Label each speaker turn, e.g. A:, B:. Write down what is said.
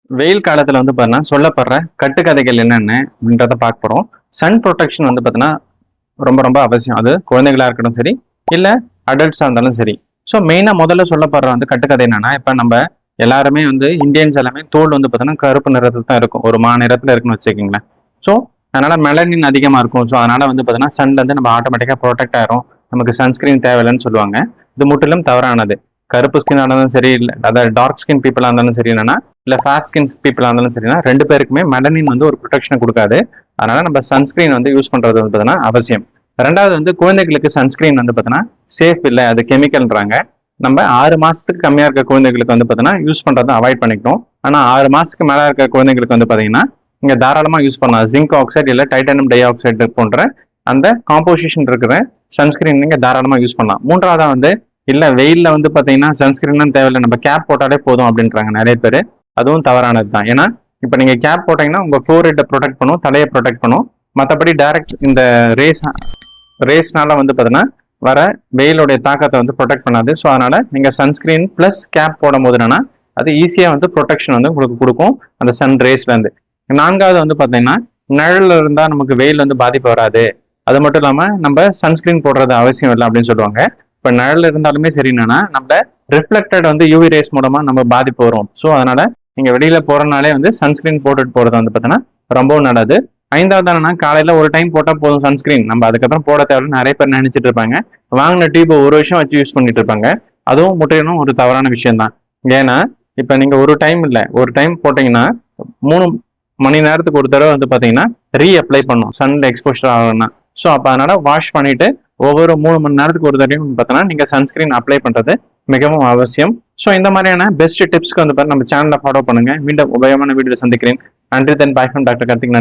A: வெயில் காலத்துல வந்து பார்த்தீங்கன்னா சொல்லப்படுற கட்டுக்கதைகள் என்னென்ன அப்படின்றத பார்க்க போறோம். சன் ப்ரொடெக்ஷன் வந்து பார்த்தீங்கன்னா ரொம்ப ரொம்ப அவசியம். அது குழந்தைகளா இருக்கட்டும் சரி, இல்ல அடல்ட்ஸா இருந்தாலும் சரி. ஸோ மெயினா முதல்ல சொல்லப்படுற வந்து கட்டுக்கதை என்னன்னா, இப்ப நம்ம எல்லாருமே வந்து இந்தியன்ஸ் எல்லாமே தோல் வந்து பார்த்தீங்கன்னா கருப்பு நிறத்துல தான் இருக்கும். ஒரு நிறத்துல இருக்குன்னு வச்சுக்கோங்களேன். ஸோ அதனால மெலனின் அதிகமா இருக்கும். ஸோ அதனால வந்து பார்த்தீங்கன்னா சன்ல இருந்து நம்ம ஆட்டோமேட்டிக்கா ப்ரொடெக்ட் ஆயிரும். நமக்கு சன்ஸ்கிரீன் தேவையில்லைன்னு சொல்லுவாங்க. இது முற்றிலும் தவறானது. கருப்பு ஸ்கின் இருந்தாலும் சரி, இல்லை அதாவது டார்க் ஸ்கின் பீப்புளா இருந்தாலும் சரி, என்னன்னா இல்ல ஃபேர் ஸ்கின் பீப்புளா இருந்தாலும் சரினா ரெண்டு பேருக்குமே மெலனின் வந்து ஒரு ப்ரொடெக்ஷன் கொடுக்காது. அதனால நம்ம சன்ஸ்கிரீன் வந்து யூஸ் பண்றது வந்து பார்த்தீங்கன்னா அவசியம். ரெண்டாவது வந்து குழந்தைகளுக்கு சன்ஸ்கிரீன் வந்து பார்த்தீங்கன்னா சேஃப் இல்லை, அது கெமிக்கல்ன்றாங்க. நம்ம 6 மாசத்துக்கு கம்மியா இருக்க குழந்தைகளுக்கு வந்து பார்த்தீங்கன்னா யூஸ் பண்றதை அவாய்ட் பண்ணிக்கணும். ஆனா 6 மாசத்துக்கு மேல இருக்க குழந்தைகளுக்கு வந்து பார்த்தீங்கன்னா நீங்க தாராளமா யூஸ் பண்ணலாம். ஜிங்க் ஆக்சைடு இல்ல டைட்டானியம் டை ஆக்சைடு போன்ற அந்த காம்போசிஷன் இருக்கிற சன்ஸ்கிரீன் நீங்க தாராளமா யூஸ் பண்ணலாம். மூன்றாவதா வந்து இல்ல வெயில்ல வந்து பாத்தீங்கன்னா சன்ஸ்கிரீன் தேவையில்லை, நம்ம கேப் போட்டாலே போதும் அப்படின்றாங்க நிறைய பேர். அதுவும் தவறானது தான். ஏன்னா இப்போ நீங்க கேப் போட்டீங்கன்னா உங்க ஃபோர்ஹெட்டை ப்ரொடெக்ட் பண்ணும், தலையை ப்ரொடெக்ட் பண்ணும். மற்றபடி டைரக்ட் இந்த ரேஸ்னால வந்து பார்த்தீங்கன்னா வர வெயிலுடைய தாக்கத்தை வந்து ப்ரொடெக்ட் பண்ணாது. ஸோ அதனால நீங்க சன்ஸ்கிரீன் பிளஸ் கேப் போடும் போது என்னன்னா அது ஈஸியா வந்து ப்ரொடெக்ஷன் வந்து உங்களுக்கு கொடுக்கும் அந்த சன் ரேஸ்ல இருந்து. நான்காவது வந்து பாத்தீங்கன்னா நிழல்ல இருந்தா நமக்கு வெயில் வந்து பாதிப்பு வராது. அது மட்டும் இல்லாம நம்ம சன்ஸ்கிரீன் போடுறது அவசியம் இல்லை அப்படின்னு சொல்லுவாங்க. இப்ப நிழல் இருந்தாலுமே சரி, என்னன்னா நம்ம ரிஃப்ளெக்டட் வந்து யூவி ரேஸ் மூலமா நம்ம பாதிப்பு வரும். ஸோ அதனால நீங்க வெளியில போறனாலே வந்து சன்ஸ்கிரீன் போட்டுட்டு போறது வந்து பார்த்தீங்கன்னா ரொம்பவும் நல்லது. ஐந்தாவது என்னன்னா காலையில ஒரு டைம் போட்டா போதும் சன்ஸ்கிரீன், நம்ம அதுக்கப்புறம் போட தேவையில்ல நிறைய பேர் நினைச்சிட்டு இருப்பாங்க. வாங்கின டியூப் ஒரு வருஷம் வச்சு யூஸ் பண்ணிட்டு இருப்பாங்க. அதுவும் முற்றிலும் ஒரு தவறான விஷயம் தான். ஏன்னா இப்ப நீங்க ஒரு டைம் இல்ல, ஒரு டைம் போட்டீங்கன்னா 3 மணி நேரத்துக்கு ஒரு தடவை வந்து பாத்தீங்கன்னா அப்ளை பண்ணும் சன்ல எக்ஸ்போஷர் ஆகணும்னா. ஸோ அப்ப அதனால வாஷ் பண்ணிட்டு ஒவ்வொரு 3 மணி நேரத்துக்கு ஒரு தடவையும் பார்த்தோன்னா நீங்க சன்ஸ்கிரீன் அப்ளை பண்றது மிகவும் அவசியம். ஸோ இந்த மாதிரியான பெஸ்ட் டிப்ஸ்க்கு வந்து நம்ம சேனலை ஃபாலோ பண்ணுங்க. மீண்டும் உபயோகமான வீடியோ சந்திக்கிறேன். நன்றி. தென் பாய் ஃப்ரம் டாக்டர் கார்த்திக்.